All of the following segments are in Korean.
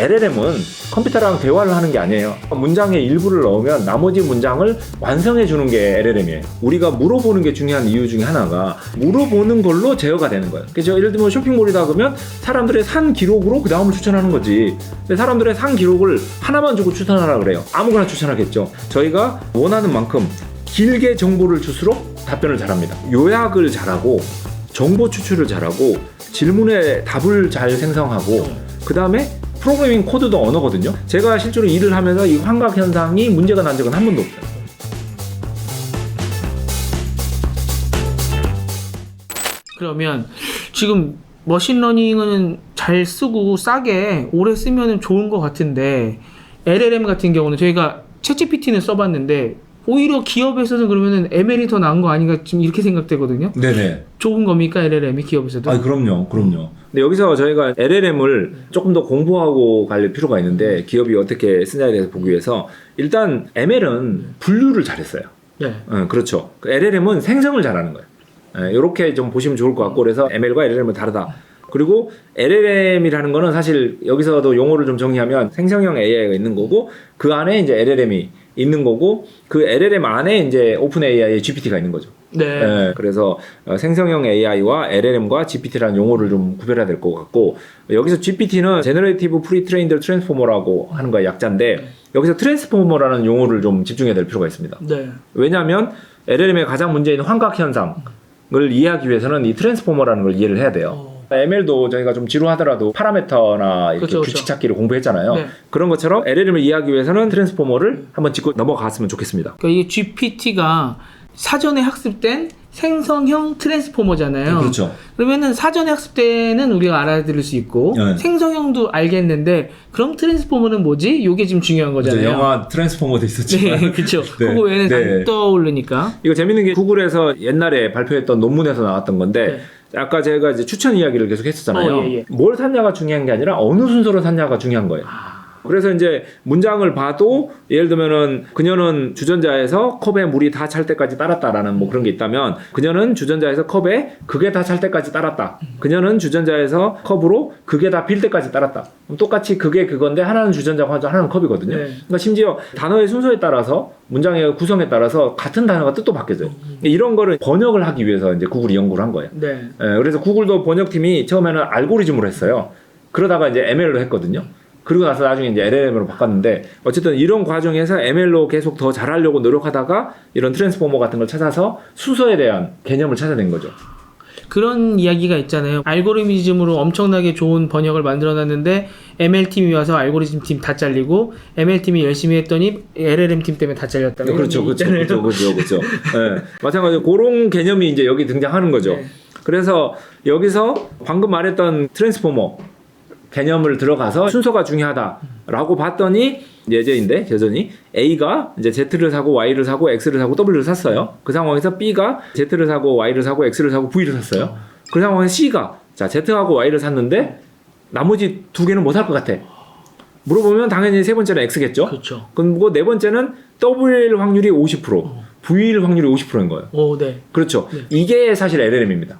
LLM은 컴퓨터랑 대화를 하는 게 아니에요. 문장의 일부를 넣으면 나머지 문장을 완성해 주는 게 LLM이에요. 우리가 물어보는 게 중요한 이유 중에 하나가 물어보는 걸로 제어가 되는 거예요. 그래서 예를 들면 쇼핑몰이다 그러면 사람들의 산 기록으로 그 다음을 추천하는 거지. 근데 사람들의 산 기록을 하나만 주고 추천하라 그래요. 아무거나 추천하겠죠. 저희가 원하는 만큼 길게 정보를 줄수록 답변을 잘합니다. 요약을 잘하고 정보 추출을 잘하고 질문에 답을 잘 생성하고 그 다음에 프로그래밍 코드도 언어거든요. 제가 실제로 일을 하면서 이 환각 현상이 문제가 난 적은 한 번도 없어요. 그러면 지금 머신러닝은 잘 쓰고 싸게 오래 쓰면 좋은 것 같은데 LLM 같은 경우는 저희가 챗GPT는 써봤는데 오히려 기업에서는 그러면은 ML이 더 나은 거 아닌가 지금 이렇게 생각되거든요. 네네. 좋은 겁니까 LLM이 기업에서도? 아, 그럼요. 근데 여기서 저희가 LLM을 조금 더 공부하고 갈 필요가 있는데 기업이 어떻게 쓰냐에 대해서 보기 위해서 일단 ML은 분류를 잘했어요. 네. 그렇죠. LLM은 생성을 잘하는 거예요. 이렇게 좀 보시면 좋을 것 같고 그래서 ML과 LLM은 다르다. 그리고 LLM이라는 거는 사실 여기서도 용어를 좀 정리하면 생성형 AI가 있는 거고 그 안에 이제 LLM이 있는 거고 그 LLM 안에 이제 오픈 AI의 GPT가 있는 거죠. 네. 그래서 생성형 AI와 LLM과 GPT라는 용어를 좀 구별해야 될 것 같고 여기서 GPT는 Generative Pre-trained Transformer라고 하는 거의 약자인데 여기서 트랜스포머라는 용어를 좀 집중해야 될 필요가 있습니다. 네. 왜냐하면 LLM의 가장 문제인 환각 현상을 이해하기 위해서는 이 트랜스포머라는 걸 이해를 해야 돼요. ML도 저희가 좀 지루하더라도 파라메터나 이렇게 그렇죠, 규칙 찾기를 공부했잖아요. 네. 그런 것처럼 LLM을 이해하기 위해서는 트랜스포머를 한번 짚고 넘어갔으면 좋겠습니다. 그러니까 이게 GPT가 사전에 학습된 생성형 트랜스포머잖아요. 그렇죠. 그러면은 사전에 학습되는 우리가 알아들을 수 있고 네. 생성형도 알겠는데 그럼 트랜스포머는 뭐지? 이게 지금 중요한 거잖아요. 영화 트랜스포머도 있었지만 네, 그렇죠. 네. 그거 외에는 네. 안 떠오르니까. 이거 재밌는 게 구글에서 옛날에 발표했던 논문에서 나왔던 건데 아까 제가 이제 추천 이야기를 계속 했었잖아요. 예. 뭘 샀냐가 중요한 게 아니라 어느 순서로 샀냐가 중요한 거예요. 그래서 이제 문장을 봐도 예를 들면은 그녀는 주전자에서 컵에 물이 다 찰 때까지 따랐다라는 뭐 그런 게 있다면 그녀는 주전자에서 컵에 그게 다 찰 때까지 따랐다. 그녀는 주전자에서 컵으로 그게 다 빌 때까지 따랐다. 그럼 똑같이 그게 그건데 하나는 주전자고 하나는 컵이거든요. 네. 그러니까 심지어 단어의 순서에 따라서 문장의 구성에 따라서 같은 단어가 뜻도 바뀌어져요. 이런 거를 번역을 하기 위해서 이제 구글이 연구를 한 거예요. 네. 그래서 구글도 번역팀이 처음에는 알고리즘으로 했어요. 그러다가 이제 ML로 했거든요. 그리고 나서 나중에 이제 LLM으로 바꿨는데 어쨌든 이런 과정에서 ML로 계속 더 잘하려고 노력하다가 이런 트랜스포머 같은 걸 찾아서 순서에 대한 개념을 찾아낸 거죠. 그런 이야기가 있잖아요. 알고리즘으로 엄청나게 좋은 번역을 만들어놨는데 ML팀이 와서 알고리즘 팀 다 잘리고 ML팀이 열심히 했더니 LLM 팀 때문에 다 잘렸다. 그렇죠. 네. 마찬가지로 그런 개념이 이제 여기 등장하는 거죠. 네. 그래서 여기서 방금 말했던 트랜스포머 개념을 들어가서 순서가 중요하다라고 봤더니 예제인데 여전히 A가 이제 Z를 사고 Y를 사고 X를 사고 W를 샀어요. 그 상황에서 B가 Z를 사고 Y를 사고 X를 사고 V를 샀어요. 그 상황에서 C가 자 Z하고 Y를 샀는데 나머지 두 개는 뭐 살 것 같아? 물어보면 당연히 세 번째는 X겠죠. 그렇죠. 그리고 네 번째는 W일 확률이 50%, V일 확률이 50%인 거예요. 오, 네. 그렇죠. 네. 이게 사실 LLM입니다.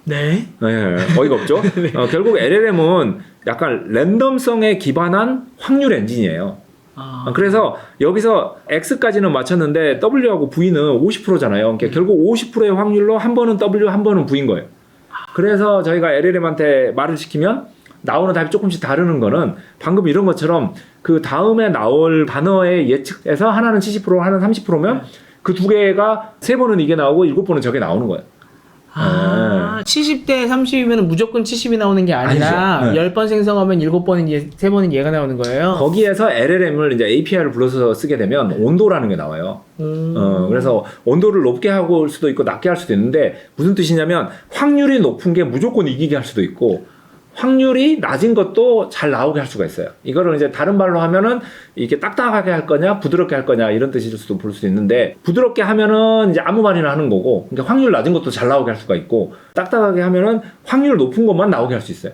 네. 네, 어이가 없죠. 네. 결국 LLM은 약간 랜덤성에 기반한 확률 엔진이에요. 그래서 여기서 X까지는 맞췄는데 W하고 V는 50%잖아요. 그러니까 결국 50%의 확률로 한 번은 W, 한 번은 V인 거예요. 그래서 저희가 LLM한테 말을 시키면 나오는 답이 조금씩 다르는 거는 방금 이런 것처럼 그 다음에 나올 단어의 예측에서 하나는 70%, 하나는 30%면 그 두 개가 세 번은 이게 나오고 7번은 저게 나오는 거예요. 70대 30이면 무조건 70이 나오는 게 아니라 아니죠. 10번 생성하면 7번은 3번은 얘가 나오는 거예요. 거기에서 LLM을 이제 API를 불러서 쓰게 되면 온도라는 게 나와요. 그래서 온도를 높게 할 수도 있고 낮게 할 수도 있는데 무슨 뜻이냐면 확률이 높은 게 무조건 이기게 할 수도 있고 확률이 낮은 것도 잘 나오게 할 수가 있어요. 이거를 이제 다른 말로 하면은 이렇게 딱딱하게 할 거냐, 부드럽게 할 거냐 이런 뜻일 수도 볼 수 있는데 부드럽게 하면은 이제 아무 말이나 하는 거고, 그러니까 확률 낮은 것도 잘 나오게 할 수가 있고, 딱딱하게 하면은 확률 높은 것만 나오게 할 수 있어요.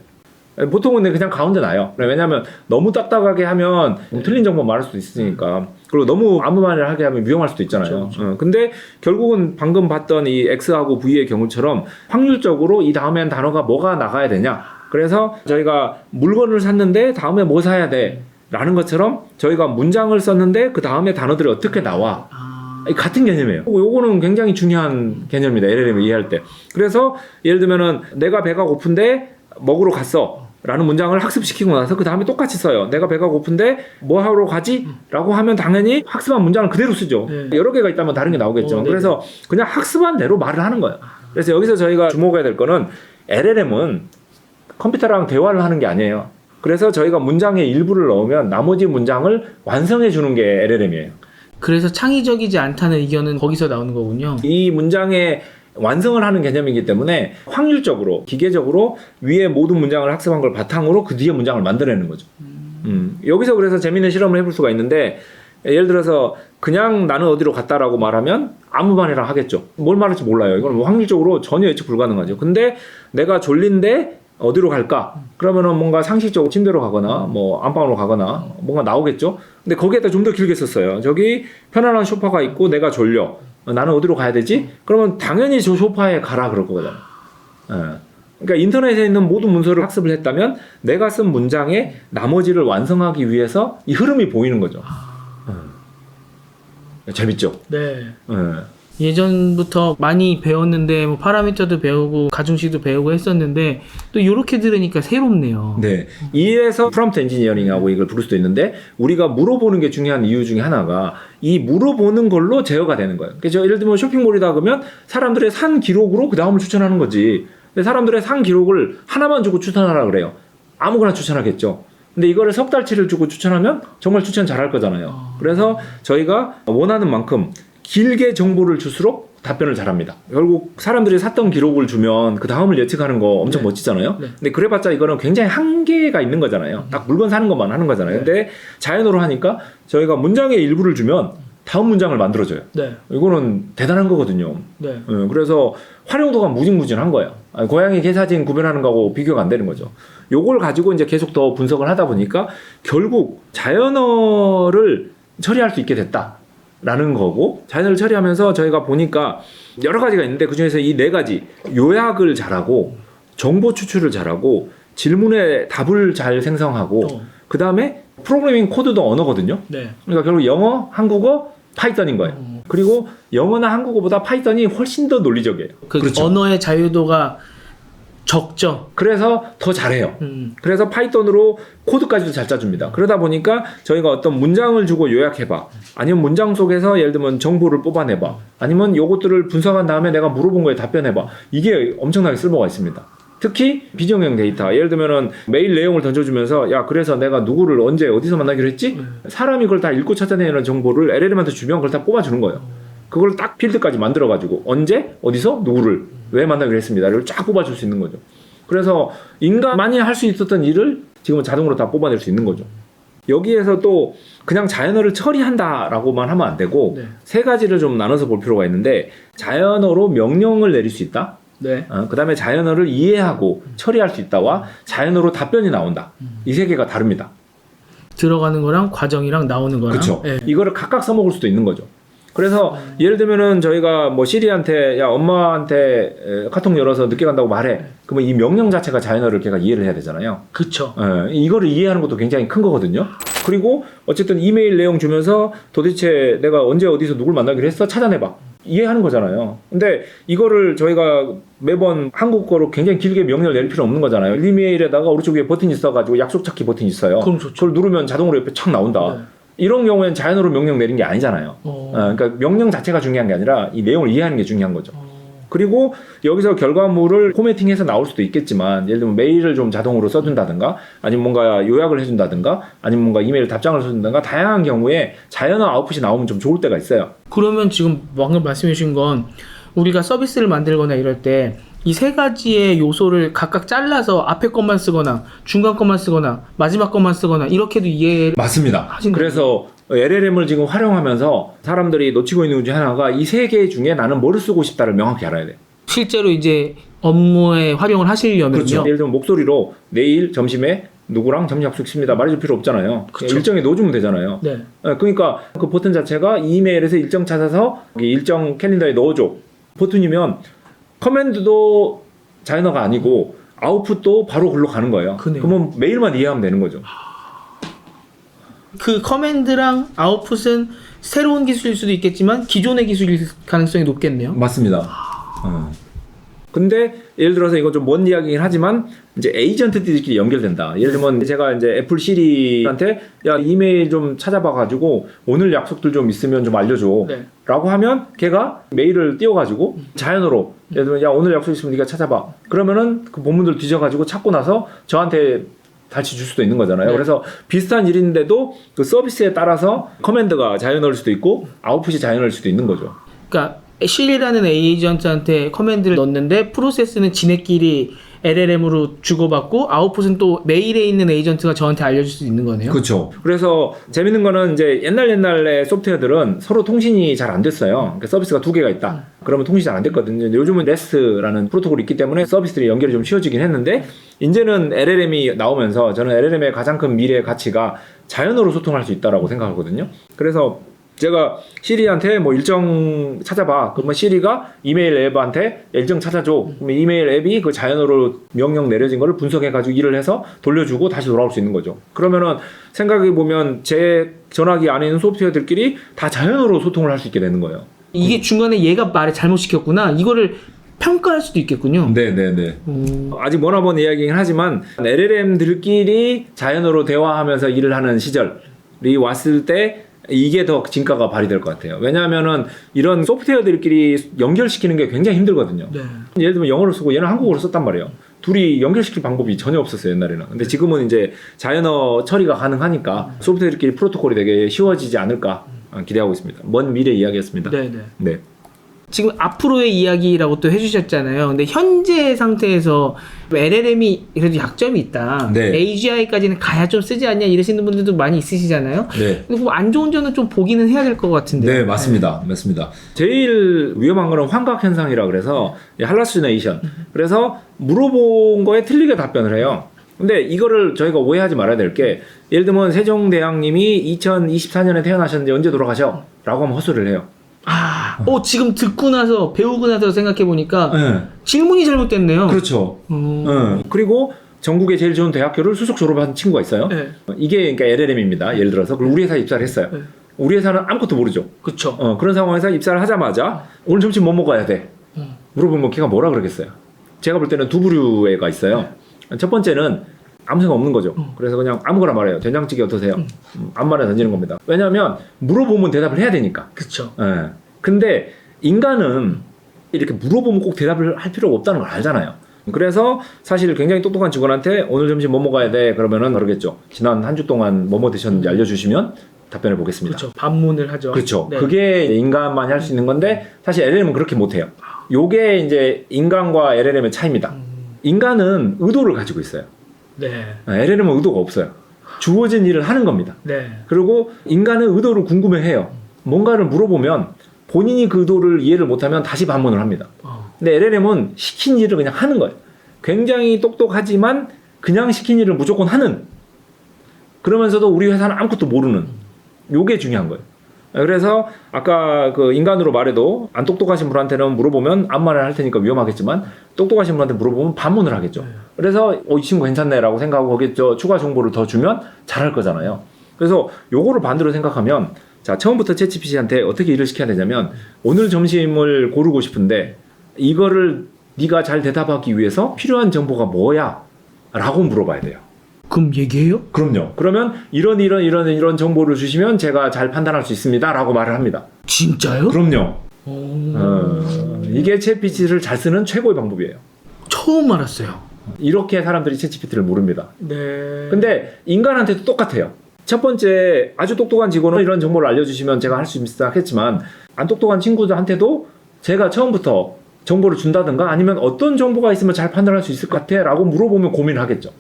보통은 그냥 가운데 나요. 왜냐하면 너무 딱딱하게 하면 틀린 정보 말할 수도 있으니까. 그리고 너무 아무 말이나 하게 하면 위험할 수도 있잖아요. 그렇죠. 근데 결국은 방금 봤던 이 X하고 V의 경우처럼 확률적으로 이 다음엔 단어가 뭐가 나가야 되냐. 그래서 저희가 물건을 샀는데 다음에 뭐 사야 돼? 라는 것처럼 저희가 문장을 썼는데 그 다음에 단어들이 어떻게 나와? 같은 개념이에요. 요거는 굉장히 중요한 개념입니다. LLM을 이해할 때. 그래서 예를 들면은 내가 배가 고픈데 먹으러 갔어. 라는 문장을 학습시키고 나서 그 다음에 똑같이 써요. 내가 배가 고픈데 뭐 하러 가지? 라고 하면 당연히 학습한 문장을 그대로 쓰죠. 네. 여러 개가 있다면 다른 게 나오겠죠. 네네. 그래서 그냥 학습한 대로 말을 하는 거예요. 그래서 여기서 저희가 주목해야 될 거는 LLM은 컴퓨터랑 대화를 하는 게 아니에요. 그래서 저희가 문장의 일부를 넣으면 나머지 문장을 완성해 주는 게 LLM이에요. 그래서 창의적이지 않다는 의견은 거기서 나오는 거군요. 이 문장의 완성을 하는 개념이기 때문에 확률적으로 기계적으로 위에 모든 문장을 학습한 걸 바탕으로 그 뒤에 문장을 만들어내는 거죠. 여기서 그래서 재미있는 실험을 해볼 수가 있는데 예를 들어서 그냥 나는 어디로 갔다라고 말하면 아무 말이나 하겠죠. 뭘 말할지 몰라요. 이건 뭐 확률적으로 전혀 예측 불가능하죠. 근데 내가 졸린데 어디로 갈까? 그러면은 뭔가 상식적으로 침대로 가거나 뭐 안방으로 가거나 뭔가 나오겠죠. 근데 거기에다 좀 더 길게 썼어요. 저기 편안한 소파가 있고 내가 졸려. 나는 어디로 가야 되지? 그러면 당연히 저 소파에 가라 그럴 거거든. 그러니까 인터넷에 있는 모든 문서를 학습을 했다면 내가 쓴 문장의 나머지를 완성하기 위해서 이 흐름이 보이는 거죠. 재밌죠? 네. 예전부터 많이 배웠는데 뭐 파라미터도 배우고 가중시도 배우고 했었는데 또 이렇게 들으니까 새롭네요. 네. 이래서 프롬프트 엔지니어링하고 이걸 부를 수도 있는데 우리가 물어보는 게 중요한 이유 중에 하나가 이 물어보는 걸로 제어가 되는 거예요. 그래서 예를 들면 쇼핑몰이다 그러면 사람들의 산 기록으로 그 다음을 추천하는 거지. 근데 사람들의 산 기록을 하나만 주고 추천하라 그래요. 아무거나 추천하겠죠. 근데 이거를 석 달치를 주고 추천하면 정말 추천 잘할 거잖아요. 그래서 저희가 원하는 만큼 길게 정보를 줄수록 답변을 잘합니다. 결국 사람들이 샀던 기록을 주면 그 다음을 예측하는 거 엄청 네. 멋지잖아요. 네. 근데 그래봤자 이거는 굉장히 한계가 있는 거잖아요. 딱 물건 사는 것만 하는 거잖아요. 네. 근데 자연어로 하니까 저희가 문장의 일부를 주면 다음 문장을 만들어줘요. 네. 이거는 대단한 거거든요. 네. 그래서 활용도가 무궁무진한 거예요. 고양이 개사진 구별하는 거하고 비교가 안 되는 거죠. 요걸 가지고 이제 계속 더 분석을 하다 보니까 결국 자연어를 처리할 수 있게 됐다라는 거고, 자연어를 처리하면서 저희가 보니까 여러 가지가 있는데 그 중에서 이 네 가지 요약을 잘하고 정보 추출을 잘하고 질문에 답을 잘 생성하고 그 다음에 프로그래밍 코드도 언어거든요. 네. 그러니까 결국 영어, 한국어, 파이썬인 거예요. 그리고 영어나 한국어보다 파이썬이 훨씬 더 논리적이에요. 그 그렇죠. 언어의 자유도가 적죠. 그래서 더 잘해요. 그래서 파이썬으로 코드까지도 잘 짜줍니다. 그러다 보니까 저희가 어떤 문장을 주고 요약해봐. 아니면 문장 속에서 예를 들면 정보를 뽑아내봐. 아니면 요것들을 분석한 다음에 내가 물어본 거에 답변해봐. 이게 엄청나게 쓸모가 있습니다. 특히 비정형 데이터. 예를 들면은 메일 내용을 던져주면서 야 그래서 내가 누구를 언제 어디서 만나기로 했지? 사람이 그걸 다 읽고 찾아내는 정보를 LLM한테 주면 그걸 다 뽑아주는 거예요. 그걸 딱 필드까지 만들어가지고 언제 어디서 누구를 왜 만나기로 했습니다. 이걸 쫙 뽑아줄 수 있는 거죠. 그래서 인간만이 할 수 있었던 일을 지금은 자동으로 다 뽑아낼 수 있는 거죠. 여기에서 또 그냥 자연어를 처리한다라고만 하면 안 되고 네. 세 가지를 좀 나눠서 볼 필요가 있는데 자연어로 명령을 내릴 수 있다. 네. 그 다음에 자연어를 이해하고 처리할 수 있다와 자연어로 답변이 나온다. 이 세 개가 다릅니다. 들어가는 거랑 과정이랑 나오는 거랑. 그렇죠. 네. 이거를 각각 써먹을 수도 있는 거죠. 그래서 예를 들면은 저희가 뭐 시리한테 야 엄마한테 카톡 열어서 늦게 간다고 말해. 그러면 이 명령 자체가 자연어를 걔가 이해를 해야 되잖아요. 그쵸. 이거를 이해하는 것도 굉장히 큰 거거든요. 그리고 어쨌든 이메일 내용 주면서 도대체 내가 언제 어디서 누굴 만나기로 했어? 찾아내봐. 이해하는 거잖아요. 근데 이거를 저희가 매번 한국어로 굉장히 길게 명령을 내릴 필요 없는 거잖아요. 이메일에다가 오른쪽 위에 버튼이 있어가지고 약속 찾기 버튼이 있어요. 그럼 좋죠. 그걸 누르면 자동으로 옆에 촥 나온다. 네. 이런 경우에는 자연어로 명령 내린 게 아니잖아요. 그러니까 명령 자체가 중요한 게 아니라 이 내용을 이해하는 게 중요한 거죠. 그리고 여기서 결과물을 포매팅해서 나올 수도 있겠지만 예를 들면 메일을 좀 자동으로 써준다든가 아니면 뭔가 요약을 해준다든가 아니면 뭔가 이메일 답장을 써준다든가 다양한 경우에 자연어 아웃풋이 나오면 좀 좋을 때가 있어요. 그러면 지금 방금 말씀해 주신 건 우리가 서비스를 만들거나 이럴 때 이 세 가지의 요소를 각각 잘라서 앞에 것만 쓰거나 중간 것만 쓰거나 마지막 것만 쓰거나 이렇게도 이해를 맞습니다. 그래서 LLM을 지금 활용하면서 사람들이 놓치고 있는 것 중에 하나가 이 세 개 중에 나는 뭐를 쓰고 싶다를 명확히 알아야 돼요. 실제로 이제 업무에 활용을 하시려면요. 그렇죠. 예를 들면 목소리로 내일 점심에 누구랑 점심 약속 있습니다. 말해줄 필요 없잖아요. 그렇죠. 일정에 넣어주면 되잖아요. 네. 그러니까 그 버튼 자체가 이메일에서 일정 찾아서 일정 캘린더에 넣어줘. 버튼이면 커맨드도 자연어가 아니고 아웃풋도 바로 글로 가는 거예요. 그네요. 그러면 메일만 이해하면 되는 거죠. 그 커맨드랑 아웃풋은 새로운 기술일 수도 있겠지만 기존의 기술일 가능성이 높겠네요. 맞습니다. 근데 예를 들어서 이거 좀 먼 이야기긴 하지만 이제 에이전트들끼리 연결된다. 예를 들면 제가 이제 애플 시리한테 야 이메일 좀 찾아봐가지고 오늘 약속들 좀 있으면 좀 알려줘. 네. 라고 하면 걔가 메일을 띄워가지고 자연어로 예를 들면 야 오늘 약속 있으면 네가 찾아봐. 그러면은 그 본문들 뒤져가지고 찾고 나서 저한테 다시 줄 수도 있는 거잖아요. 네. 그래서 비슷한 일인데도 그 서비스에 따라서 커맨드가 자연어일 수도 있고 아웃풋이 자연어일 수도 있는 거죠. 그러니까 실리라는 에이전트한테 커맨드를 넣는데 프로세스는 지네끼리 LLM으로 주고받고 아웃풋은 또 메일에 있는 에이전트가 저한테 알려줄 수 있는 거네요. 그렇죠. 그래서 재밌는 거는 이제 옛날의 소프트웨어들은 서로 통신이 잘 안 됐어요. 그러니까 서비스가 두 개가 있다. 그러면 통신이 잘 안 됐거든요. 요즘은 REST라는 프로토콜이 있기 때문에 서비스들이 연결이 좀 쉬워지긴 했는데 이제는 LLM이 나오면서 저는 LLM의 가장 큰 미래의 가치가 자연어로 소통할 수 있다라고 생각하거든요. 그래서 제가 시리한테 뭐 일정 찾아봐. 그러면 시리가 이메일 앱한테 일정 찾아줘. 그러면 이메일 앱이 그 자연어로 명령 내려진 거를 분석해가지고 일을 해서 돌려주고 다시 돌아올 수 있는 거죠. 그러면은 생각해보면 제 전화기 안에 있는 소프트웨어들끼리 다 자연어로 소통을 할 수 있게 되는 거예요. 이게 중간에 얘가 말을 잘못 시켰구나. 이거를 평가할 수도 있겠군요. 네네네. 아직 머나먼 이야기긴 하지만 LLM들끼리 자연어로 대화하면서 일을 하는 시절이 왔을 때 이게 더 진가가 발휘될 것 같아요. 왜냐하면은 이런 소프트웨어들끼리 연결시키는 게 굉장히 힘들거든요. 네. 예를 들면 영어를 쓰고 얘는 한국어를 썼단 말이에요. 둘이 연결시킬 방법이 전혀 없었어요, 옛날에는. 근데 지금은 이제 자연어 처리가 가능하니까 소프트웨어들끼리 프로토콜이 되게 쉬워지지 않을까 기대하고 있습니다. 먼 미래 이야기였습니다. 네네. 네. 지금 앞으로의 이야기라고 또 해주셨잖아요. 근데 현재 상태에서 LLM이 그래도 약점이 있다. 네. AGI까지는 가야 좀 쓰지 않냐 이러시는 분들도 많이 있으시잖아요. 네. 근데 안 좋은 점은 좀 보기는 해야 될 것 같은데. 네, 맞습니다. 맞습니다. 제일 위험한 거는 환각 현상이라 그래서 할러시네이션. 그래서 물어본 거에 틀리게 답변을 해요. 근데 이거를 저희가 오해하지 말아야 될 게 예를 들면 세종대왕님이 2024년에 태어나셨는데 언제 돌아가셔? 라고 하면 헛소리를 해요. 지금 듣고 나서 배우고 나서 생각해 보니까 네. 질문이 잘못됐네요. 그렇죠. 그리고 전국의 제일 좋은 대학교를 수석 졸업한 친구가 있어요. 네. 이게 그러니까 LLM입니다. 예를 들어서 그리고 우리 회사에 입사를 했어요. 네. 우리 회사는 아무것도 모르죠. 그렇죠. 그런 상황에서 입사를 하자마자 오늘 점심 뭐 먹어야 돼? 물어보면 걔가 뭐라 그러겠어요. 제가 볼 때는 두 부류가 있어요. 첫 번째는 아무 생각 없는 거죠. 그래서 그냥 아무거나 말해요. 된장찌개 어떠세요? 아무 말이나 던지는 겁니다. 왜냐하면 물어보면 대답을 해야 되니까. 그렇죠. 예. 근데 인간은 이렇게 물어보면 꼭 대답을 할 필요가 없다는 걸 알잖아요. 그래서 사실 굉장히 똑똑한 직원한테 오늘 점심 뭐 먹어야 돼? 그러면은 그러겠죠. 지난 한 주 동안 뭐뭐 드셨는지 알려주시면 답변해 보겠습니다. 그렇죠. 반문을 하죠. 그렇죠. 네. 그게 인간만이 할 수 있는 건데 사실 LLM은 그렇게 못해요. 요게 이제 인간과 LLM의 차이입니다. 인간은 의도를 가지고 있어요. 네. LLM은 의도가 없어요. 주어진 일을 하는 겁니다. 네. 그리고 인간은 의도를 궁금해해요. 뭔가를 물어보면 본인이 그 의도를 이해를 못하면 다시 반문을 합니다. 근데 LLM은 시킨 일을 그냥 하는 거예요. 굉장히 똑똑하지만 그냥 시킨 일을 무조건 하는. 그러면서도 우리 회사는 아무것도 모르는. 요게 중요한 거예요. 그래서 아까 그 인간으로 말해도 안 똑똑하신 분한테는 물어보면 아무 말을 할 테니까 위험하겠지만 똑똑하신 분한테 물어보면 반문을 하겠죠. 그래서 이 친구 괜찮네라고 생각하고 거기에 추가 정보를 더 주면 잘할 거잖아요. 그래서 요거를 반대로 생각하면 자, 처음부터 챗GPT한테 어떻게 일을 시켜야 되냐면 오늘 점심을 고르고 싶은데 이거를 네가 잘 대답하기 위해서 필요한 정보가 뭐야? 라고 물어봐야 돼요. 그럼 얘기해요? 그럼요. 그러면 이런 정보를 주시면 제가 잘 판단할 수 있습니다. 라고 말을 합니다. 진짜요? 그럼요. 이게 챗GPT를 잘 쓰는 최고의 방법이에요. 처음 알았어요. 이렇게 사람들이 챗GPT를 모릅니다. 네. 근데 인간한테도 똑같아요. 첫 번째 아주 똑똑한 직원은 이런 정보를 알려주시면 제가 할 수 있다 했지만 안 똑똑한 친구들한테도 제가 처음부터 정보를 준다든가 아니면 어떤 정보가 있으면 잘 판단할 수 있을 것 같아 라고 물어보면 고민하겠죠.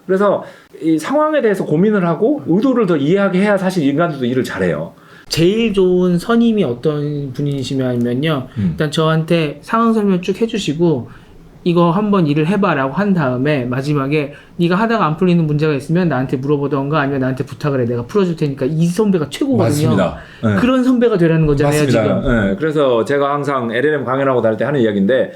그래서 이 상황에 대해서 고민을 하고 의도를 더 이해하게 해야 사실 인간들도 일을 잘해요. 제일 좋은 선임이 어떤 분이시면요. 일단 저한테 상황 설명 쭉 해주시고 이거 한번 일을 해봐라고 한 다음에 마지막에 네가 하다가 안 풀리는 문제가 있으면 나한테 물어보던가 아니면 나한테 부탁을 해. 내가 풀어줄 테니까. 이 선배가 최고거든요. 맞습니다. 네. 그런 선배가 되라는 거잖아요. 맞습니다. 지금. 네. 그래서 제가 항상 LLM 강연하고 다닐 때 하는 이야기인데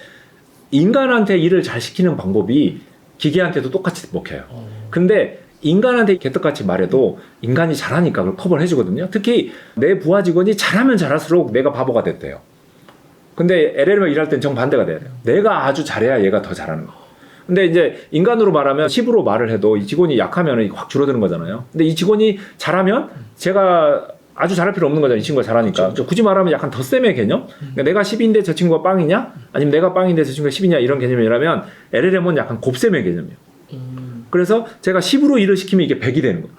인간한테 일을 잘 시키는 방법이 기계한테도 똑같이 먹혀요. 근데 인간한테 개떡같이 말해도 인간이 잘하니까 그걸 커버를 해주거든요. 특히 내 부하 직원이 잘하면 잘할수록 내가 바보가 됐대요. 근데 LLM을 일할 땐 정반대가 돼야 돼요. 내가 아주 잘해야 얘가 더 잘하는 거. 근데 이제 인간으로 말하면 10으로 말을 해도 이 직원이 약하면 확 줄어드는 거잖아요. 근데 이 직원이 잘하면 제가 아주 잘할 필요 없는 거잖아요. 이 친구가 잘하니까. 그렇죠. 굳이 말하면 약간 덧셈의 개념? 그러니까 내가 10인데 저 친구가 빵이냐? 아니면 내가 빵인데 저 친구가 10이냐? 이런 개념이라면 LLM은 약간 곱셈의 개념이에요. 그래서 제가 10으로 일을 시키면 이게 100이 되는 거예요.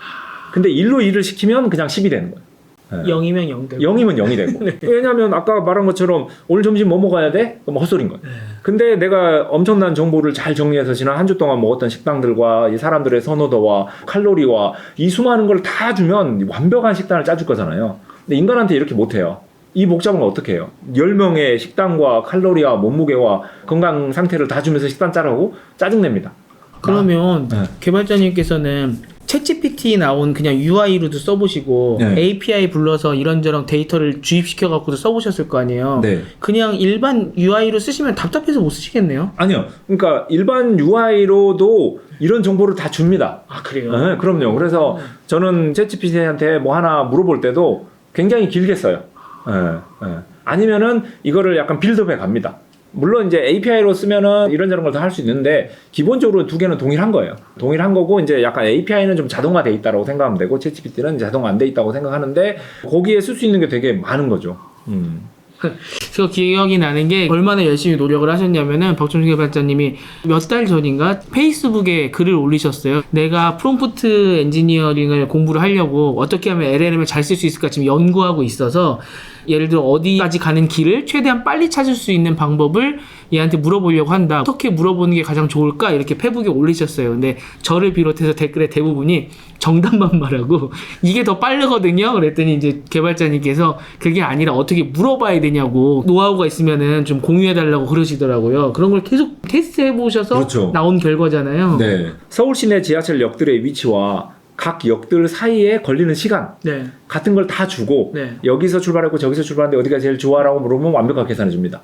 근데 1로 일을 시키면 그냥 10이 되는 거예요. 0이면 0 되고 0이면 0이 되고. 네. 왜냐하면 아까 말한 것처럼 오늘 점심 뭐 먹어야 돼? 그럼 헛소리인 거예요. 근데 내가 엄청난 정보를 잘 정리해서 지난 한 주 동안 먹었던 식당들과 이 사람들의 선호도와 칼로리와 이 수많은 걸 다 주면 완벽한 식단을 짜줄 거잖아요. 근데 인간한테 이렇게 못해요. 이 복잡한 걸 어떻게 해요? 10명의 식단과 칼로리와 몸무게와 건강 상태를 다 주면서 식단 짜라고? 짜증냅니다. 그러면 네. 개발자님께서는 챗GPT 나온 그냥 UI로도 써보시고 네. API 불러서 이런저런 데이터를 주입시켜 갖고도 써보셨을 거 아니에요. 네. 그냥 일반 UI로 쓰시면 답답해서 못 쓰시겠네요. 아니요. 그러니까 일반 UI로도 이런 정보를 다 줍니다. 아 그래요? 네, 그럼요. 그래서 저는 챗GPT한테 뭐 하나 물어볼 때도 굉장히 길게 써요. 아니면은 이거를 약간 빌드업해 갑니다. 물론 이제 API로 쓰면은 이런저런 걸 다 할 수 있는데 기본적으로 두 개는 동일한 거예요. 동일한 거고 이제 약간 API는 좀 자동화돼 있다고 생각하면 되고 챗GPT는 자동화 안 돼 있다고 생각하는데 거기에 쓸 수 있는 게 되게 많은 거죠. 제가 기억이 나는 게 얼마나 열심히 노력을 하셨냐면은 박종식 개발자님이 몇 달 전인가 페이스북에 글을 올리셨어요. 내가 프롬프트 엔지니어링을 공부를 하려고 어떻게 하면 LLM을 잘 쓸 수 있을까 지금 연구하고 있어서 예를 들어 어디까지 가는 길을 최대한 빨리 찾을 수 있는 방법을 얘한테 물어보려고 한다. 어떻게 물어보는 게 가장 좋을까? 이렇게 페북에 올리셨어요. 근데 저를 비롯해서 댓글의 대부분이 정답만 말하고 이게 더 빠르거든요. 그랬더니 이제 개발자님께서 그게 아니라 어떻게 물어봐야 되냐고 노하우가 있으면은 좀 공유해달라고 그러시더라고요. 그런 걸 계속 테스트해 보셔서 그렇죠. 나온 결과잖아요. 네. 서울 시내 지하철 역들의 위치와 각 역들 사이에 걸리는 시간 네. 같은 걸 다 주고 네. 여기서 출발했고 저기서 출발하는데 어디가 제일 좋아라고 물어보면 완벽하게 계산해 줍니다.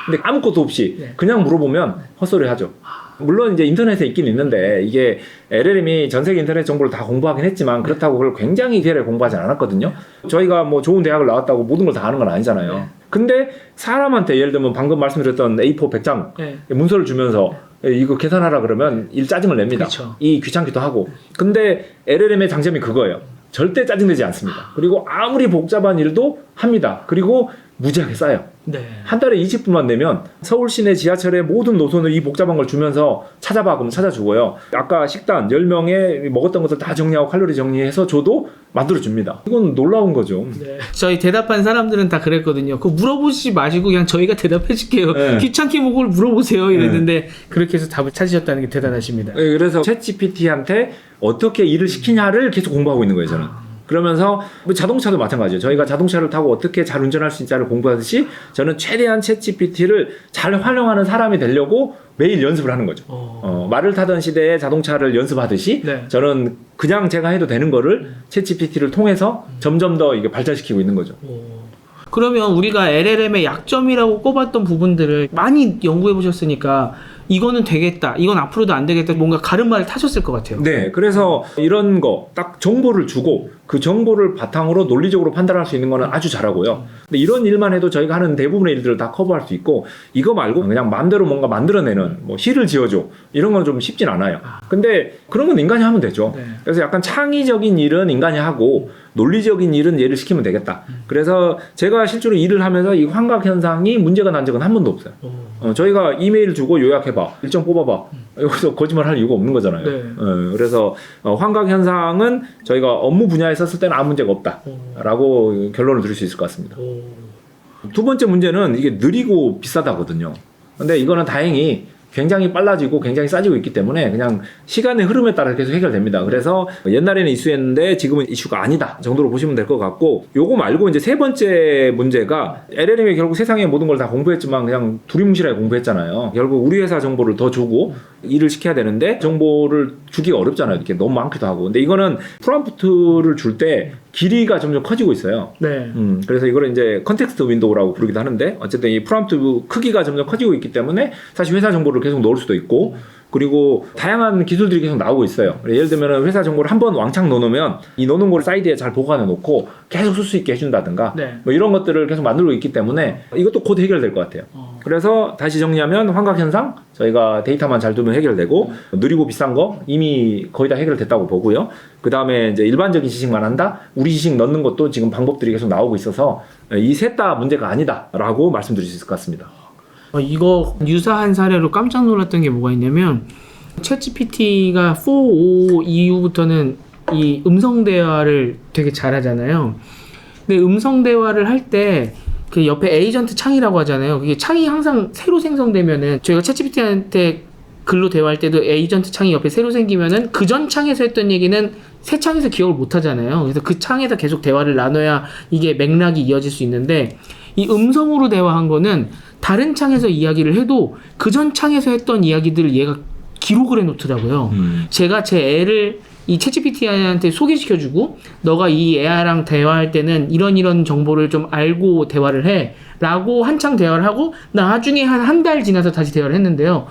근데 아무것도 없이 네. 그냥 물어보면 헛소리 하죠. 물론 이제 인터넷에 있긴 있는데 이게 LLM이 전 세계 인터넷 정보를 다 공부하긴 했지만 그렇다고 그걸 굉장히 대략 공부하지 않았거든요. 저희가 뭐 좋은 대학을 나왔다고 모든 걸 다 아는 건 아니잖아요. 네. 근데 사람한테 예를 들면 방금 말씀드렸던 A4 100장 네. 문서를 주면서 이거 계산하라 그러면 일 짜증을 냅니다. 그쵸. 이 귀찮기도 하고. 근데 LLM의 장점이 그거예요. 절대 짜증내지 않습니다. 그리고 아무리 복잡한 일도 합니다. 그리고 무지하게 싸요. 네. 한 달에 20분만 내면 서울 시내 지하철의 모든 노선을 이 복잡한 걸 주면서 찾아봐 그러면 찾아주고요. 아까 식단 10명에 먹었던 것을 다 정리하고 칼로리 정리해서 줘도 만들어줍니다. 이건 놀라운 거죠. 네. 저희 대답한 사람들은 다 그랬거든요. 그거 물어보시지 마시고 그냥 저희가 대답해 줄게요. 네. 귀찮게 뭐 그걸 물어보세요 이랬는데 그렇게 해서 답을 찾으셨다는 게 대단하십니다. 네, 그래서 챗GPT한테 어떻게 일을 시키냐를 계속 공부하고 있는 거예요, 저는. 그러면서 뭐 자동차도 마찬가지예요. 저희가 자동차를 타고 어떻게 잘 운전할 수 있는지를 공부하듯이 저는 최대한 챗GPT를 잘 활용하는 사람이 되려고 매일 연습을 하는 거죠. 말을 타던 시대에 자동차를 연습하듯이 네. 저는 그냥 제가 해도 되는 거를 챗GPT를 통해서 점점 더 이게 발전시키고 있는 거죠. 그러면 우리가 LLM의 약점이라고 꼽았던 부분들을 많이 연구해 보셨으니까 이거는 되겠다, 이건 앞으로도 안 되겠다, 뭔가 가름말을 타셨을 것 같아요. 네, 그래서 이런 거 딱 정보를 주고 그 정보를 바탕으로 논리적으로 판단할 수 있는 거는 아주 잘하고요. 근데 이런 일만 해도 저희가 하는 대부분의 일들을 다 커버할 수 있고 이거 말고 그냥 마음대로 뭔가 만들어내는 뭐 시를 지어줘 이런 건 좀 쉽진 않아요. 근데 그런 건 인간이 하면 되죠. 네. 그래서 약간 창의적인 일은 인간이 하고 논리적인 일은 얘를 시키면 되겠다. 그래서 제가 실제로 일을 하면서 이 환각 현상이 문제가 난 적은 한 번도 없어요. 저희가 이메일 주고 요약해봐, 일정 뽑아봐. 여기서 거짓말 할 이유가 없는 거잖아요. 네. 그래서 환각 현상은 저희가 업무 분야에 썼을 때는 아무 문제가 없다라고 결론을 드릴 수 있을 것 같습니다. 두 번째 문제는 이게 느리고 비싸다거든요. 근데 이거는 다행히 굉장히 빨라지고 굉장히 싸지고 있기 때문에 그냥 시간의 흐름에 따라 계속 해결됩니다. 그래서 옛날에는 이슈였는데 지금은 이슈가 아니다 정도로 보시면 될 것 같고, 요거 말고 이제 세 번째 문제가 LLM이 결국 세상의 모든 걸 다 공부했지만 그냥 두리뭉실하게 공부했잖아요. 결국 우리 회사 정보를 더 주고 일을 시켜야 되는데 정보를 주기가 어렵잖아요. 이렇게 너무 많기도 하고. 근데 이거는 프롬프트를 줄 때 길이가 점점 커지고 있어요. 네. 그래서 이거를 이제 컨텍스트 윈도우라고 부르기도 하는데 어쨌든 이 프롬프트 크기가 점점 커지고 있기 때문에 사실 회사 정보를 계속 넣을 수도 있고 그리고 다양한 기술들이 계속 나오고 있어요. 예를 들면 회사 정보를 한번 왕창 넣어놓으면 이 넣어놓은 걸 사이드에 잘 보관해 놓고 계속 쓸 수 있게 해준다든가 네. 뭐 이런 것들을 계속 만들고 있기 때문에 이것도 곧 해결될 것 같아요. 그래서 다시 정리하면 환각현상 저희가 데이터만 잘 두면 해결되고 느리고 비싼 거 이미 거의 다 해결됐다고 보고요. 그 다음에 이제 일반적인 지식만 한다. 우리 지식 넣는 것도 지금 방법들이 계속 나오고 있어서 이 셋 다 문제가 아니다라고 말씀드릴 수 있을 것 같습니다. 이거 유사한 사례로 깜짝 놀랐던 게 뭐가 있냐면 챗GPT가 4.5 이후부터는 이 음성 대화를 되게 잘하잖아요. 근데 음성 대화를 할 때 그 옆에 에이전트 창이라고 하잖아요. 그게 창이 항상 새로 생성되면은 저희가 챗GPT한테 글로 대화할 때도 에이전트 창이 옆에 새로 생기면은 그 전 창에서 했던 얘기는 새 창에서 기억을 못 하잖아요. 그래서 그 창에서 계속 대화를 나눠야 이게 맥락이 이어질 수 있는데 이 음성으로 대화한 거는 다른 창에서 이야기를 해도 그 전 창에서 했던 이야기들을 얘가 기록을 해놓더라고요. 제가 제 애를 이 챗GPT한테 소개시켜주고 너가 이 애랑 대화할 때는 이런 정보를 좀 알고 대화를 해 라고 한창 대화를 하고 나중에 한 달 지나서 다시 대화를 했는데요.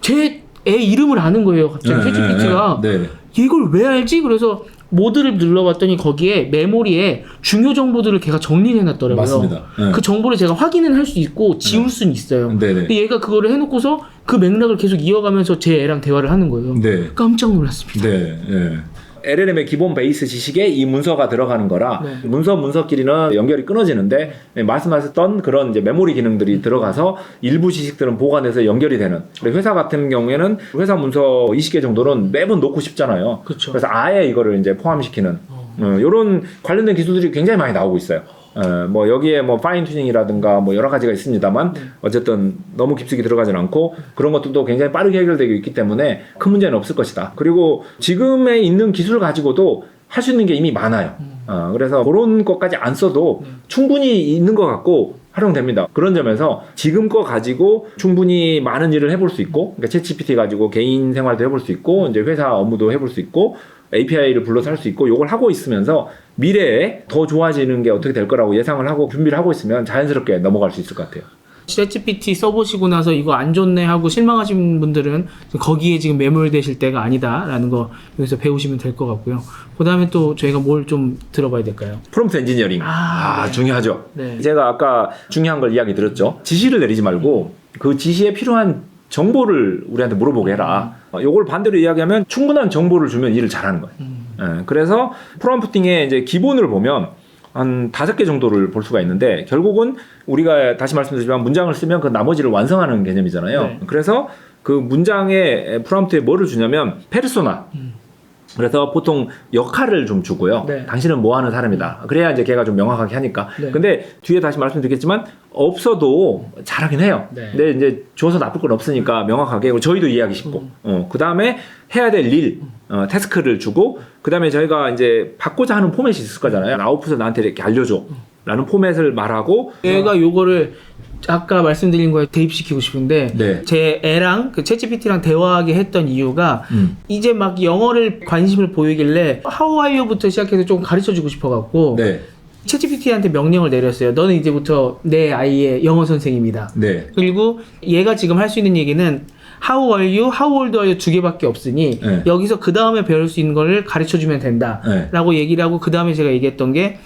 제 애 이름을 아는 거예요. 갑자기 챗GPT가 이걸 왜 알지? 그래서 모드를 눌러봤더니 거기에 메모리에 중요 정보들을 걔가 정리를 해놨더라고요. 맞습니다. 네. 그 정보를 제가 확인은 할 수 있고 지울 수는 있어요. 네네. 근데 얘가 그거를 해놓고서 그 맥락을 계속 이어가면서 제 애랑 대화를 하는 거예요. 네. 깜짝 놀랐습니다. 네. 네. LLM의 기본 베이스 지식에 이 문서가 들어가는 거라 네. 문서끼리는 연결이 끊어지는데 말씀하셨던 그런 이제 메모리 기능들이 들어가서 일부 지식들은 보관해서 연결이 되는. 회사 같은 경우에는 회사 문서 20개 정도는 매번 놓고 싶잖아요. 그쵸. 그래서 아예 이거를 이제 포함시키는 이런 관련된 기술들이 굉장히 많이 나오고 있어요. 뭐 여기에 뭐 파인 튜닝이라든가 뭐 여러 가지가 있습니다만 어쨌든 너무 깊숙이 들어가진 않고 그런 것들도 굉장히 빠르게 해결되고 있기 때문에 큰 문제는 없을 것이다. 그리고 지금에 있는 기술 가지고도 할 수 있는 게 이미 많아요. 그래서 그런 것까지 안 써도 충분히 있는 것 같고 활용됩니다. 그런 점에서 지금 거 가지고 충분히 많은 일을 해볼 수 있고, 그러니까 챗GPT 가지고 개인 생활도 해볼 수 있고, 이제 회사 업무도 해볼 수 있고, API를 불러서 할 수 있고, 요걸 하고 있으면서 미래에 더 좋아지는 게 어떻게 될 거라고 예상을 하고 준비를 하고 있으면 자연스럽게 넘어갈 수 있을 것 같아요. 챗GPT 써보시고 나서 이거 안 좋네 하고 실망하신 분들은 거기에 지금 매몰되실 때가 아니다라는 거 여기서 배우시면 될 것 같고요. 그 다음에 또 저희가 뭘 좀 들어봐야 될까요? 프롬프트 엔지니어링. 네. 중요하죠. 네. 제가 아까 중요한 걸 이야기 드렸죠. 지시를 내리지 말고 그 지시에 필요한 정보를 우리한테 물어보게 해라. 요걸 반대로 이야기하면 충분한 정보를 주면 일을 잘하는 거예요. 그래서 프롬프팅의 이제 기본을 보면 한 5개 정도를 볼 수가 있는데 결국은 우리가 다시 말씀드리지만 문장을 쓰면 그 나머지를 완성하는 개념이잖아요. 네. 그래서 그 문장의 프롬프트에 뭐를 주냐면 페르소나. 그래서 보통 역할을 좀 주고요. 네. 당신은 뭐 하는 사람이다. 그래야 이제 걔가 좀 명확하게 하니까. 네. 근데 뒤에 다시 말씀드리겠지만 없어도 잘하긴 해요. 네. 근데 이제 줘서 나쁠 건 없으니까 명확하게. 그리고 저희도 이해하기 쉽고. 그 다음에 해야 될 일, 태스크를 주고, 그 다음에 저희가 이제 받고자 하는 포맷이 있을 거잖아요. 아웃풋을 나한테 이렇게 알려줘. 라는 포맷을 말하고. 제가 요거를 아까 말씀드린 거에 대입시키고 싶은데 네. 제 애랑 그 챗GPT랑 대화하게 했던 이유가 이제 막 영어를 관심을 보이길래 How are you부터 시작해서 좀 가르쳐주고 싶어갖고 네. 챗GPT한테 명령을 내렸어요. 너는 이제부터 내 아이의 영어 선생입니다. 네. 그리고 얘가 지금 할 수 있는 얘기는 How are you, How old are you 2개밖에 없으니 네. 여기서 그 다음에 배울 수 있는 거를 가르쳐주면 된다 네. 라고 얘기를 하고 그 다음에 제가 얘기했던 게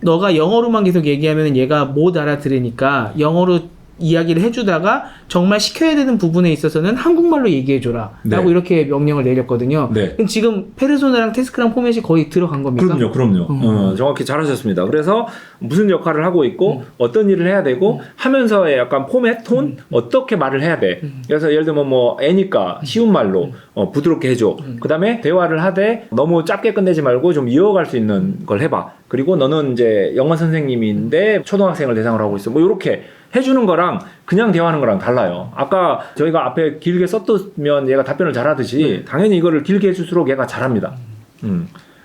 너가 영어로만 계속 얘기하면 얘가 못 알아들으니까 영어로 이야기를 해주다가 정말 시켜야 되는 부분에 있어서는 한국말로 얘기해줘라 라고 네. 이렇게 명령을 내렸거든요. 네. 그럼 지금 페르소나랑 태스크랑 포맷이 거의 들어간 겁니까? 그럼요. 정확히 잘하셨습니다. 그래서 무슨 역할을 하고 있고 어떤 일을 해야 되고 하면서의 약간 포맷, 톤 어떻게 말을 해야 돼. 그래서 예를 들면 뭐 애니까 쉬운 말로 부드럽게 해줘. 그 다음에 대화를 하되 너무 짧게 끝내지 말고 좀 이어갈 수 있는 걸 해봐. 그리고 너는 이제 영어 선생님인데 초등학생을 대상으로 하고 있어. 뭐 이렇게 해주는 거랑 그냥 대화하는 거랑 달라요. 아까 저희가 앞에 길게 썼으면 얘가 답변을 잘하듯이 당연히 이거를 길게 해줄수록 얘가 잘합니다.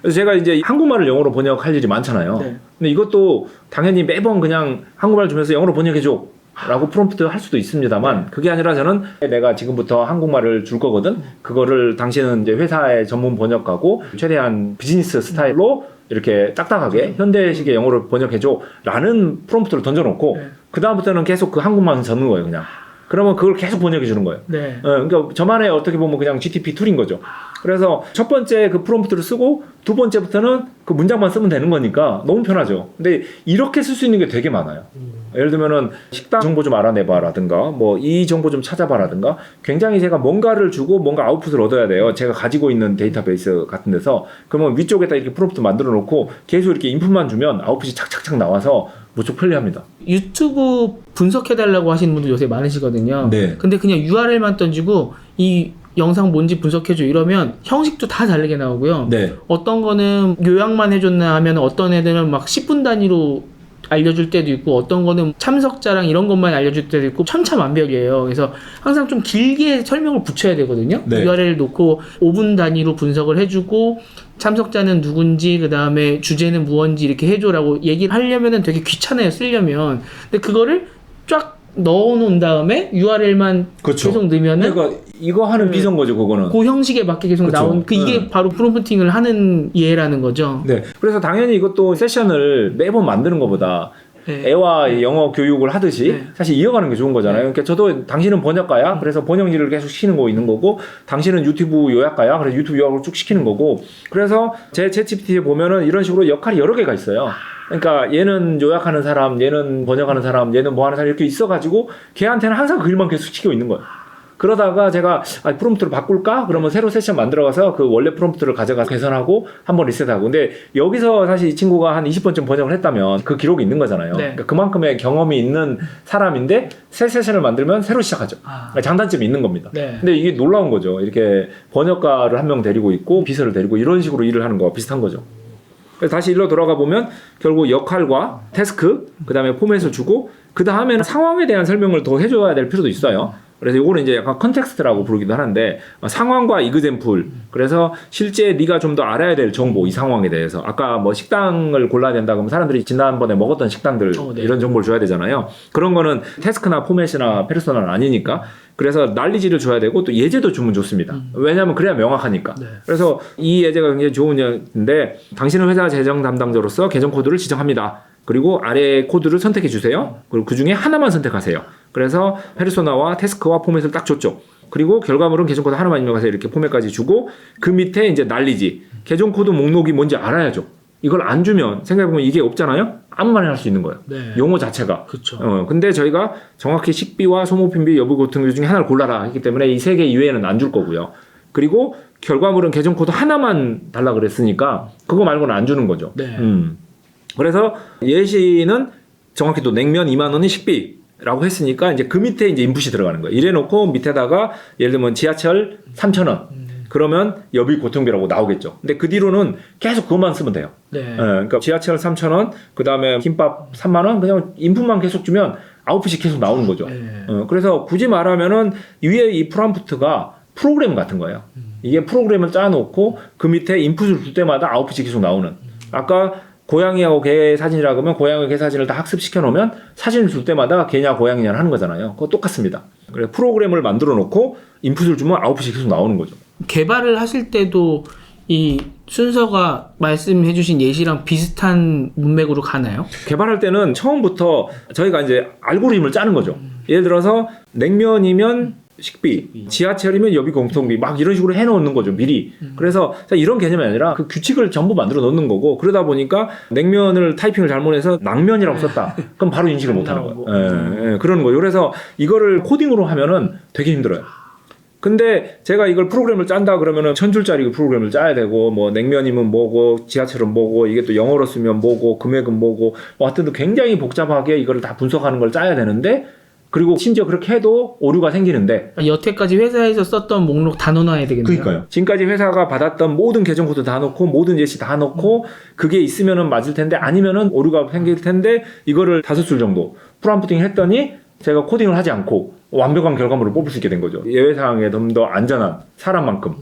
그래서 제가 이제 한국말을 영어로 번역할 일이 많잖아요. 네. 근데 이것도 당연히 매번 그냥 한국말 주면서 영어로 번역해줘 라고 프롬프트 할 수도 있습니다만 그게 아니라 저는 내가 지금부터 한국말을 줄 거거든. 그거를 당신은 이제 회사의 전문 번역가고 최대한 비즈니스 스타일로 이렇게 딱딱하게 현대식의 영어로 번역해줘 라는 프롬프트를 던져놓고 그 다음부터는 계속 그 한국말만 적는 거예요. 그냥 그러면 그걸 계속 번역해 주는 거예요. 네. 그러니까 저만의 어떻게 보면 그냥 GTP 툴인 거죠. 그래서 첫 번째 그 프롬프트를 쓰고 두 번째부터는 그 문장만 쓰면 되는 거니까 너무 편하죠. 근데 이렇게 쓸 수 있는 게 되게 많아요. 예를 들면은 식당 정보 좀 알아내봐라든가 뭐 이 정보 좀 찾아봐라든가 굉장히 제가 뭔가를 주고 뭔가 아웃풋을 얻어야 돼요. 제가 가지고 있는 데이터베이스 같은 데서 그러면 위쪽에다 이렇게 프롬프트 만들어 놓고 계속 이렇게 인풋만 주면 아웃풋이 착착착 나와서 무척 편리합니다. 유튜브 분석해달라고 하시는 분들 요새 많으시거든요. 네. 근데 그냥 URL만 던지고 이 영상 뭔지 분석해줘 이러면 형식도 다 다르게 나오고요. 네. 어떤 거는 요약만 해줬나 하면 어떤 애들은 막 10분 단위로 알려줄 때도 있고 어떤 거는 참석자랑 이런 것만 알려줄 때도 있고 천차만별이에요. 그래서 항상 좀 길게 설명을 붙여야 되거든요. 네. URL 놓고 5분 단위로 분석을 해주고 참석자는 누군지 그 다음에 주제는 무언지 이렇게 해줘라고 얘기를 하려면은 되게 귀찮아요. 쓰려면. 근데 그거를 쫙 넣어놓은 다음에 URL만 그렇죠. 계속 넣으면은 그러니까 이거 하는 비선 거죠, 그거는. 그 형식에 맞게 계속 그쵸. 나온 이게 네. 바로 프롬프팅을 하는 예라는 거죠. 네. 그래서 당연히 이것도 세션을 매번 만드는 것보다 네. 애와 영어 교육을 하듯이 네. 사실 이어가는 게 좋은 거잖아요. 그러니까 저도 당신은 번역가야. 그래서 번역일을 계속 시키는 거 있는 거고 당신은 유튜브 요약가야. 그래서 유튜브 요약을 쭉 시키는 거고 그래서 제 챗GPT에 보면은 이런 식으로 역할이 여러 개가 있어요. 그러니까 얘는 요약하는 사람, 얘는 번역하는 사람, 얘는 뭐 하는 사람 이렇게 있어가지고 걔한테는 항상 그 일만 계속 시키고 있는 거예요. 그러다가 제가 프롬프트를 바꿀까? 그러면 새로 세션 만들어가서 그 원래 프롬프트를 가져가서 개선하고 한번 리셋하고. 근데 여기서 사실 이 친구가 한 20번쯤 번역을 했다면 그 기록이 있는 거잖아요. 네. 그러니까 그만큼의 경험이 있는 사람인데 새 세션을 만들면 새로 시작하죠. 그러니까 장단점이 있는 겁니다. 네. 근데 이게 놀라운 거죠. 이렇게 번역가를 한 명 데리고 있고 비서를 데리고 이런 식으로 일을 하는 거와 비슷한 거죠. 그래서 다시 일로 돌아가 보면 결국 역할과 태스크, 그 다음에 포맷을 주고 그 다음에는 상황에 대한 설명을 더 해줘야 될 필요도 있어요. 그래서 요거는 이제 약간 컨텍스트라고 부르기도 하는데 상황과 이그젬플. 그래서 실제 네가 좀 더 알아야 될 정보 이 상황에 대해서 아까 뭐 식당을 골라야 된다 그러면 사람들이 지난번에 먹었던 식당들 네. 이런 정보를 줘야 되잖아요. 그런 거는 태스크나 포맷이나 페르소나는 아니니까 그래서 난리지를 줘야 되고 또 예제도 주면 좋습니다. 왜냐하면 그래야 명확하니까. 네. 그래서 이 예제가 굉장히 좋은 예인데 당신은 회사 재정 담당자로서 계정 코드를 지정합니다. 그리고 아래 코드를 선택해 주세요. 그리고 그 중에 하나만 선택하세요. 그래서 페르소나와 태스크와 포맷을 딱 줬죠. 그리고 결과물은 계정 코드 하나만 입력해서 이렇게 포맷까지 주고 그 밑에 이제 난리지. 계정 코드 목록이 뭔지 알아야죠. 이걸 안 주면 생각해보면 이게 없잖아요. 아무 말이나 할 수 있는 거예요. 네. 용어 자체가. 그렇죠. 근데 저희가 정확히 식비와 소모품비 여부 같은 것 중에 하나를 골라라 했기 때문에 이 세 개 이외에는 안 줄 거고요. 그리고 결과물은 계정 코드 하나만 달라 그랬으니까 그거 말고는 안 주는 거죠. 네. 그래서 예시는 정확히 또 냉면 2만 원이 식비라고 했으니까 이제 그 밑에 이제 인풋이 들어가는 거예요. 이래 놓고 밑에다가 예를 들면 지하철 3,000원. 그러면 여비 고통비라고 나오겠죠. 근데 그 뒤로는 계속 그것만 쓰면 돼요. 네. 그러니까 지하철 3,000원, 그 다음에 김밥 3만 원, 그냥 인풋만 계속 주면 아웃풋이 계속 나오는 거죠. 네. 그래서 굳이 말하면은 위에 이 프롬프트가 프로그램 같은 거예요. 이게 프로그램을 짜놓고 그 밑에 인풋을 줄 때마다 아웃풋이 계속 나오는. 아까 고양이하고 개 사진이라 그러면 고양이 개 사진을 다 학습시켜 놓으면 사진을 줄 때마다 개냐 고양이냐 하는 거잖아요. 그거 똑같습니다. 그래서 프로그램을 만들어 놓고 인풋을 주면 아웃풋이 계속 나오는 거죠. 개발을 하실 때도 이 순서가 말씀해주신 예시랑 비슷한 문맥으로 가나요? 개발할 때는 처음부터 저희가 이제 알고리즘을 짜는 거죠. 예를 들어서 냉면이면 식비, 지하철이면 여비 공통비 막 이런 식으로 해놓는 거죠 미리. 그래서 이런 개념이 아니라 그 규칙을 전부 만들어 놓는 거고 그러다 보니까 냉면을 타이핑을 잘못해서 낭면이라고 썼다. 그럼 바로 인식을 못하는 거예요. 예, 그러는 거예요. 그래서 이거를 코딩으로 하면은 되게 힘들어요. 근데 제가 이걸 프로그램을 짠다 그러면은 1000줄짜리 프로그램을 짜야 되고 뭐 냉면이면 뭐고 지하철은 뭐고 이게 또 영어로 쓰면 뭐고 금액은 뭐고 뭐 하여튼 굉장히 복잡하게 이거를 다 분석하는 걸 짜야 되는데 그리고 심지어 그렇게 해도 오류가 생기는데 여태까지 회사에서 썼던 목록 다 넣어놔야 되겠네요. 그러니까요. 지금까지 회사가 받았던 모든 계정 코드 다 넣고 모든 예시 다 넣고 그게 있으면은 맞을 텐데 아니면은 오류가 생길 텐데 이거를 5줄 정도 프롬프팅 했더니 제가 코딩을 하지 않고 완벽한 결과물을 뽑을 수 있게 된 거죠. 예외 상황에 좀 더 안전한 사람만큼.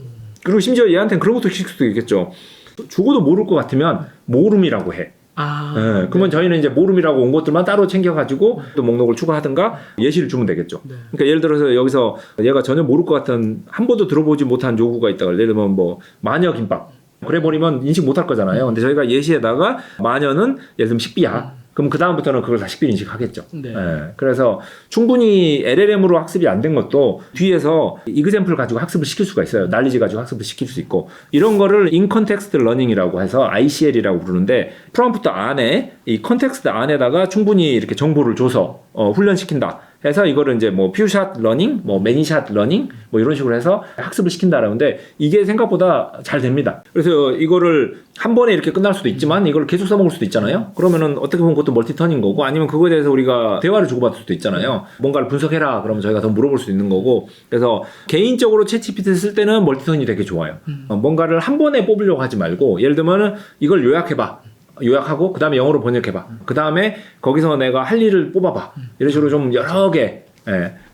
그리고 심지어 얘한테는 그런 것도 시킬 수도 있겠죠. 죽어도 모를 것 같으면 모름이라고 해. 네, 그러면 저희는 이제 모름이라고 온 것들만 따로 챙겨가지고 또 목록을 추가하든가 예시를 주면 되겠죠. 네. 그러니까 예를 들어서 여기서 얘가 전혀 모를 것 같은 한 번도 들어보지 못한 요구가 있다고 예를 들면 뭐 마녀 김밥 그래 버리면 인식 못할 거잖아요. 근데 저희가 예시에다가 마녀는 예를 들면 식비야. 그럼 그 다음부터는 그걸 다 식별 인식하겠죠. 네. 예, 그래서 충분히 LLM으로 학습이 안 된 것도 뒤에서 이그젬플 가지고 학습을 시킬 수가 있어요. 난리지 가지고 학습을 시킬 수 있고 이런 거를 인컨텍스트 러닝이라고 해서 ICL이라고 부르는데 프롬프트 안에 이 컨텍스트 안에다가 충분히 이렇게 정보를 줘서 훈련시킨다. 해서 이거를 이제 뭐 퓨샷 러닝, 뭐 매니샷 러닝 뭐 이런 식으로 해서 학습을 시킨다라는데 이게 생각보다 잘 됩니다. 그래서 이거를 한 번에 이렇게 끝날 수도 있지만 이걸 계속 써먹을 수도 있잖아요. 그러면은 어떻게 보면 그것도 멀티턴인 거고 아니면 그거에 대해서 우리가 대화를 주고받을 수도 있잖아요. 뭔가를 분석해라 그러면 저희가 더 물어볼 수 있는 거고 그래서 개인적으로 챗GPT 쓸 때는 멀티턴이 되게 좋아요. 뭔가를 한 번에 뽑으려고 하지 말고 예를 들면은 이걸 요약해봐. 요약하고 그 다음에 영어로 번역해봐. 그 다음에 거기서 내가 할 일을 뽑아봐. 이런 식으로 좀 여러 개,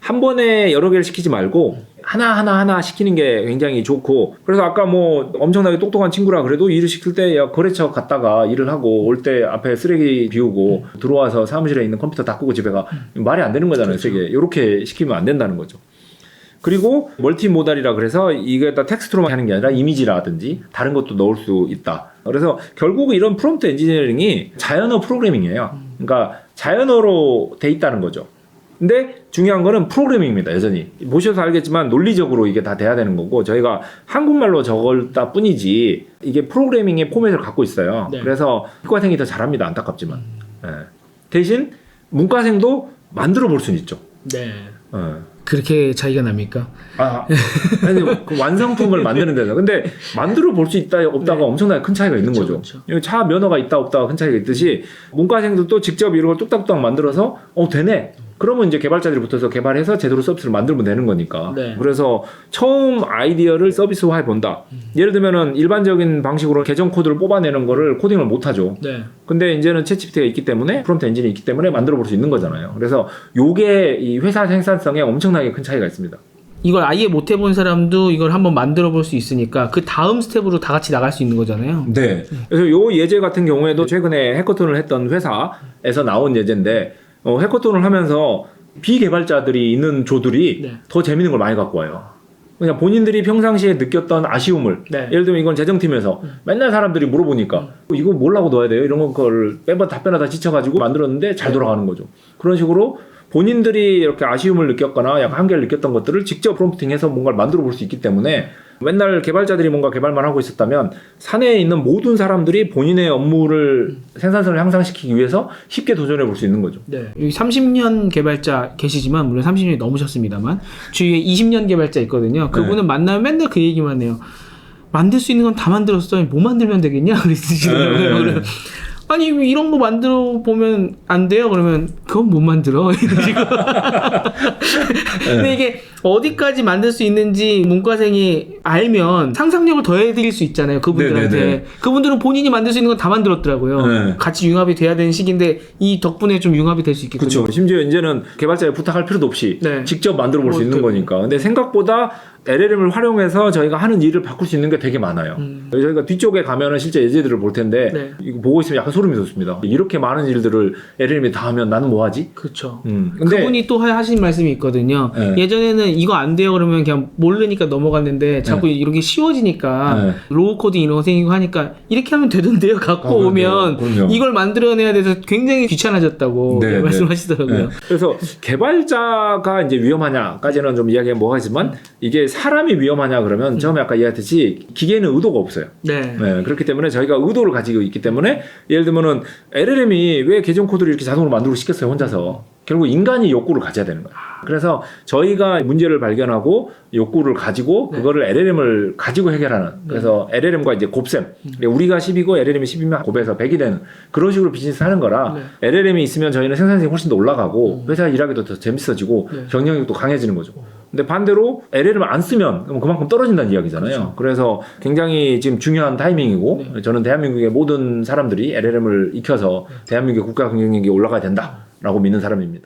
한 번에 여러 개를 시키지 말고 하나 시키는 게 굉장히 좋고 그래서 아까 뭐 엄청나게 똑똑한 친구라 그래도 일을 시킬 때 야, 거래처 갔다가 일을 하고 올 때 앞에 쓰레기 비우고 들어와서 사무실에 있는 컴퓨터 다 끄고 집에 가 말이 안 되는 거잖아요. 그렇죠. 이렇게 시키면 안 된다는 거죠. 그리고 멀티모달이라 그래서 이게다 텍스트로만 하는 게 아니라 이미지라든지 다른 것도 넣을 수 있다. 그래서 결국 이런 프롬프트 엔지니어링이 자연어 프로그래밍이에요. 그러니까 자연어로 돼 있다는 거죠. 근데 중요한 거는 프로그래밍입니다. 여전히 보셔서 알겠지만 논리적으로 이게 다 돼야 되는 거고 저희가 한국말로 적었다 뿐이지 이게 프로그래밍의 포맷을 갖고 있어요. 네. 그래서 이과생이 더 잘합니다. 안타깝지만 대신 문과생도 만들어 볼 수는 있죠. 네. 그렇게 차이가 납니까? 아니, 그 완성품을 만드는 데서. 근데 만들어 볼 수 있다, 없다가 엄청나게 큰 차이가 있는 거죠. 그렇죠. 차 면허가 있다, 없다가 큰 차이가 있듯이 문과생들도 직접 이런 걸 뚝딱뚝딱 만들어서, 되네. 그러면 이제 개발자들이 붙어서 개발해서 제대로 서비스를 만들면 되는 거니까. 네. 그래서 처음 아이디어를 서비스화해 본다. 예를 들면은 일반적인 방식으로 계정 코드를 뽑아내는 거를 코딩을 못 하죠. 네. 근데 이제는 챗GPT가 있기 때문에 프롬프트 엔진이 있기 때문에 만들어 볼 수 있는 거잖아요. 그래서 요게 이 회사 생산성에 엄청나게 큰 차이가 있습니다. 이걸 아예 못 해본 사람도 이걸 한번 만들어 볼 수 있으니까 그 다음 스텝으로 다 같이 나갈 수 있는 거잖아요. 네. 그래서 요 예제 같은 경우에도 최근에 해커톤을 했던 회사에서 나온 예제인데 해커톤을 하면서 비개발자들이 있는 조들이 네. 더 재밌는 걸 많이 갖고 와요. 그냥 본인들이 평상시에 느꼈던 아쉬움을 네. 예를 들면 이건 재정팀에서 맨날 사람들이 물어보니까 이거 뭐라고 넣어야 돼요? 이런 걸 매번 답변하다 지쳐가지고 만들었는데 잘 돌아가는 거죠. 그런 식으로 본인들이 이렇게 아쉬움을 느꼈거나 약간 한계를 느꼈던 것들을 직접 프롬프팅해서 뭔가를 만들어 볼 수 있기 때문에 맨날 개발자들이 뭔가 개발만 하고 있었다면 사내에 있는 모든 사람들이 본인의 업무를 생산성을 향상시키기 위해서 쉽게 도전해 볼 수 있는 거죠. 네. 여기 30년 개발자 계시지만 물론 30년이 넘으셨습니다만 주위에 20년 개발자 있거든요. 그분은 네. 만나면 맨날 그 얘기만 해요. 만들 수 있는 건 다 만들었어. 뭐 만들면 되겠냐? 그러시더라고요. 네. 아니 이런 거 만들어 보면 안 돼요? 그러면 그건 못 만들어. 근데 이게 어디까지 만들 수 있는지 문과생이 알면 상상력을 더해드릴 수 있잖아요. 그분들한테. 네네네. 그분들은 본인이 만들 수 있는 건 다 만들었더라고요. 네. 같이 융합이 돼야 되는 시기인데 이 덕분에 좀 융합이 될 수 있겠군요. 그렇죠. 심지어 이제는 개발자에 부탁할 필요도 없이 네. 직접 만들어 볼 수 있는 거니까. 근데 생각보다 LLM을 활용해서 저희가 하는 일을 바꿀 수 있는 게 되게 많아요. 저희가 뒤쪽에 가면은 실제 예제들을 볼 텐데 네. 이거 보고 있으면 약간 소름이 돋습니다. 이렇게 많은 일들을 LLM이 다 하면 나는 뭐 하지? 그렇죠. 근데 그분이 또 하신 말씀이 있거든요. 네. 예전에는 이거 안 돼요 그러면 그냥 모르니까 넘어갔는데 자꾸 네. 이렇게 쉬워지니까 네. 로우 코딩 이런 거 생기고 하니까 이렇게 하면 되던데요. 갖고 오면 그럼요. 이걸 만들어내야 돼서 굉장히 귀찮아졌다고 네, 말씀하시더라고요. 네. 그래서 개발자가 이제 위험하냐까지는 좀 이야기가 뭐하지만 이게 사람이 위험하냐 그러면 처음에 아까 이야기했듯이 기계는 의도가 없어요. 네. 네. 그렇기 때문에 저희가 의도를 가지고 있기 때문에 예를 들면은 LLM이 왜 계정 코드를 이렇게 자동으로 만들고 시켰어요 혼자서. 결국 인간이 욕구를 가져야 되는 거예요. 그래서 저희가 문제를 발견하고 욕구를 가지고 그거를 LLM을 가지고 해결하는 그래서 LLM과 이제 곱셈 우리가 10이고 LLM이 10이면 곱해서 100이 되는 그런 식으로 비즈니스 하는 거라 LLM이 있으면 저희는 생산성이 훨씬 더 올라가고 회사 일하기도 더 재밌어지고 경쟁력도 강해지는 거죠. 근데 반대로 LLM을 안 쓰면 그만큼 떨어진다는 이야기잖아요. 그렇죠. 그래서 굉장히 지금 중요한 타이밍이고 저는 대한민국의 모든 사람들이 LLM을 익혀서 대한민국의 국가 경쟁력이 올라가야 된다라고 믿는 사람입니다.